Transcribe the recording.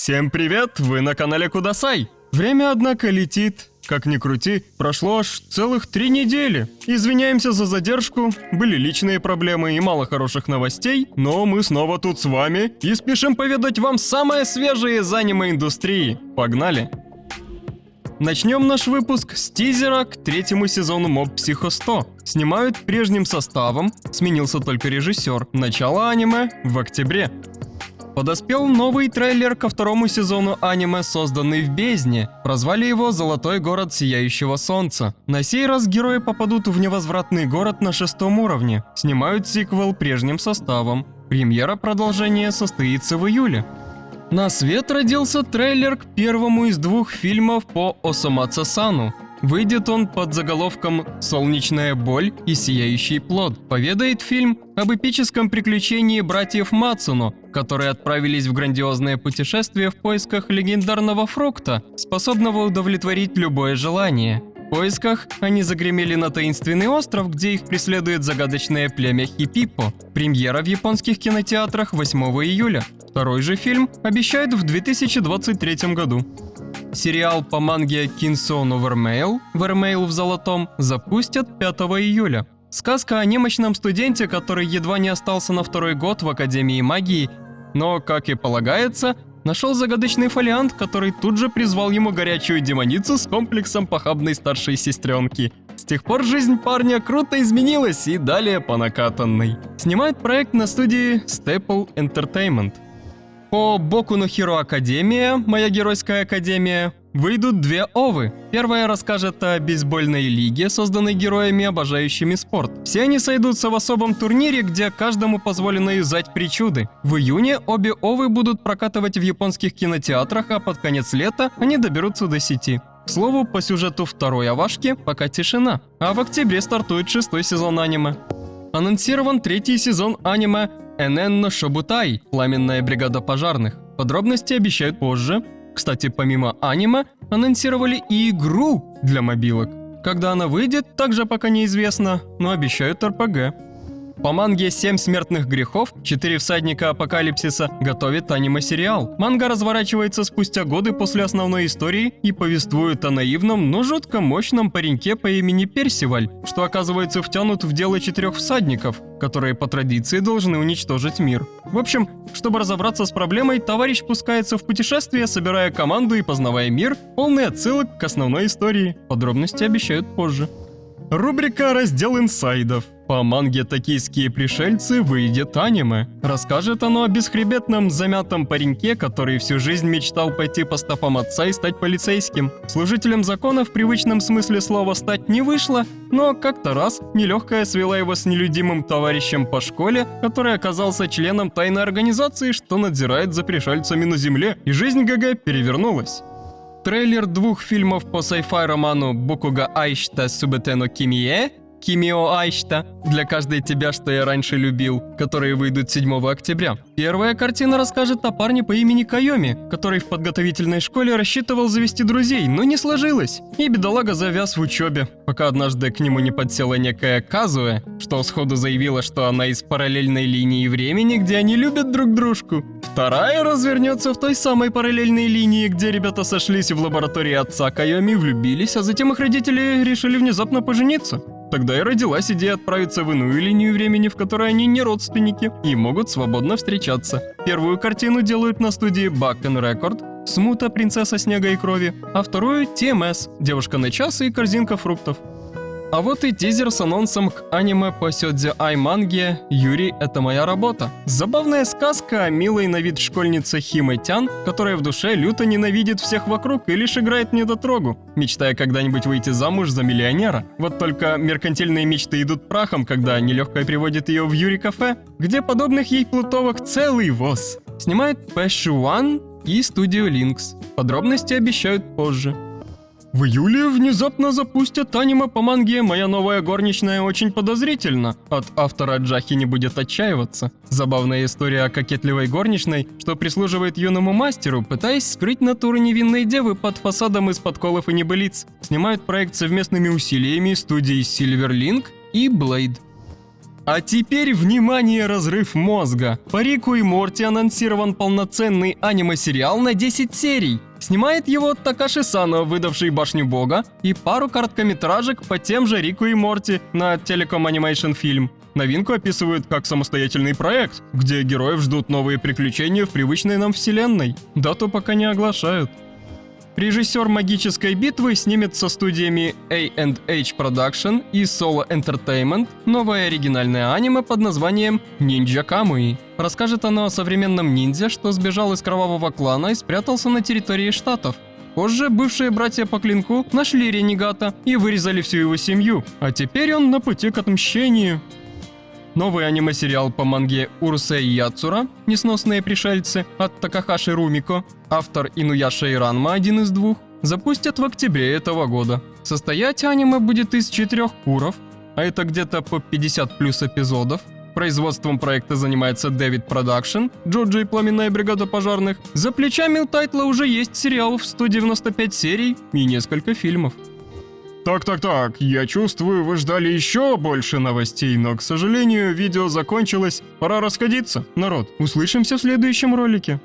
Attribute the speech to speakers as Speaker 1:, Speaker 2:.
Speaker 1: Всем привет, вы на канале Кудасай. Время, однако, летит. Как ни крути, прошло аж целых 3 недели. Извиняемся за задержку, были личные проблемы и мало хороших новостей, но мы снова тут с вами и спешим поведать вам самое свежее из аниме-индустрии. Погнали! Начнем наш выпуск с тизера к 3-му сезону Mob Psycho 100. Снимают прежним составом, сменился только режиссер. Начало аниме в октябре. Подоспел новый трейлер ко 2-му сезону аниме, созданный в бездне. Прозвали его «Золотой город сияющего солнца». На сей раз герои попадут в невозвратный город на 6-м уровне. Снимают сиквел прежним составом. Премьера продолжения состоится в июле. На свет родился трейлер к первому из 2 фильмов по Осамацу-сану. Выйдет он под заголовком «Солнечная боль и сияющий плод». Поведает фильм об эпическом приключении братьев Мацуно, которые отправились в грандиозное путешествие в поисках легендарного фрукта, способного удовлетворить любое желание. В поисках они загремели на таинственный остров, где их преследует загадочное племя Хипипо. Премьера в японских кинотеатрах 8 июля. Второй же фильм обещают в 2023 году. Сериал по манге Кинсону Вермейл в золотом запустят 5 июля. Сказка о немощном студенте, который едва не остался на 2-й год в Академии магии, но, как и полагается, нашел загадочный фолиант, который тут же призвал ему горячую демоницу с комплексом похабной старшей сестренки. С тех пор жизнь парня круто изменилась и далее по накатанной. Снимает проект на студии Staple Entertainment. По Боку но Херо Академия, моя геройская академия, выйдут 2 овы. Первая расскажет о бейсбольной лиге, созданной героями, обожающими спорт. Все они сойдутся в особом турнире, где каждому позволено юзать причуды. В июне обе овы будут прокатывать в японских кинотеатрах, а под конец лета они доберутся до сети. К слову, по сюжету второй овашки пока тишина. А в октябре стартует 6-й сезон аниме. Анонсирован 3-й сезон аниме Эненно Шобутай – Пламенная бригада пожарных. Подробности обещают позже. Кстати, помимо аниме, анонсировали и игру для мобилок. Когда она выйдет, также пока неизвестно, но обещают РПГ. По манге «7 смертных грехов» 4 всадника апокалипсиса готовит аниме-сериал. Манга разворачивается спустя годы после основной истории и повествует о наивном, но жутко мощном пареньке по имени Персиваль, что оказывается втянут в дело 4 всадников, которые по традиции должны уничтожить мир. В общем, чтобы разобраться с проблемой, товарищ пускается в путешествие, собирая команду и познавая мир, полный отсылок к основной истории. Подробности обещают позже. Рубрика «Раздел инсайдов». По манге «Токийские пришельцы» выйдет аниме. Расскажет оно о бесхребетном, замятом пареньке, который всю жизнь мечтал пойти по стопам отца и стать полицейским. Служителем закона в привычном смысле слова стать не вышло, но как-то раз нелегкая свела его с нелюдимым товарищем по школе, который оказался членом тайной организации, что надзирает за пришельцами на земле, и жизнь ГГ перевернулась. Трейлер 2 фильмов по sci-fi роману Букуга Айшта Субете но Кимие Кимио Айшта «Для каждой тебя, что я раньше любил», которые выйдут 7 октября. Первая картина расскажет о парне по имени Кайоми, который в подготовительной школе рассчитывал завести друзей, но не сложилось. И бедолага завяз в учебе, пока однажды к нему не подсела некая Казуэ, что сходу заявила, что она из параллельной линии времени, где они любят друг дружку. Вторая развернется в той самой параллельной линии, где ребята сошлись в лаборатории отца Кайоми, влюбились, а затем их родители решили внезапно пожениться. Тогда и родилась идея отправиться в иную линию времени, в которой они не родственники и могут свободно встречаться. Первую картину делают на студии Bakken Record, Смута, принцесса снега и крови, а вторую TMS, девушка на час и корзинка фруктов. А вот и тизер с анонсом к аниме по сёдзе ай манге «Юри – это моя работа». Забавная сказка о милой на вид школьнице Химе-тян, которая в душе люто ненавидит всех вокруг и лишь играет недотрогу, мечтая когда-нибудь выйти замуж за миллионера. Вот только меркантильные мечты идут прахом, когда нелегкая приводит ее в Юри-кафе, где подобных ей плутовок целый воз. Снимает Пэшуан и студию Lynx. Подробности обещают позже. В июле внезапно запустят аниме по манге «Моя новая горничная очень подозрительно». От автора Джахи не будет отчаиваться. Забавная история о кокетливой горничной, что прислуживает юному мастеру, пытаясь скрыть натуру невинной девы под фасадом из подколов и небылиц. Снимают проект совместными усилиями студии Silver Link и Blade. А теперь, внимание, разрыв мозга. По Рику и Морти анонсирован полноценный аниме-сериал на 10 серий. Снимает его Такаши Сано, выдавший Башню Бога, и пару короткометражек по тем же Рику и Морти на Telecom Animation Film. Новинку описывают как самостоятельный проект, где героев ждут новые приключения в привычной нам вселенной. Дату пока не оглашают. Режиссер «Магической битвы» снимет со студиями A&H Production и Solo Entertainment новое оригинальное аниме под названием «Ниндзя Камуи». Расскажет оно о современном ниндзя, что сбежал из кровавого клана и спрятался на территории штатов. Позже бывшие братья по клинку нашли ренегата и вырезали всю его семью, а теперь он на пути к отмщению. Новый аниме-сериал по манге Урусей Яцура «Несносные пришельцы» от Такахаши Румико, автор Инуяша Иранма, один из двух, запустят в октябре этого года. Состоять аниме будет из 4 куров, а это где-то по 50 плюс эпизодов. Производством проекта занимается Дэвид Продакшн, Джоджо и Пламенная бригада пожарных. За плечами у тайтла уже есть сериал в 195 серий и несколько фильмов. Так, я чувствую, вы ждали еще больше новостей, но, к сожалению, видео закончилось. Пора расходиться. Народ, услышимся в следующем ролике.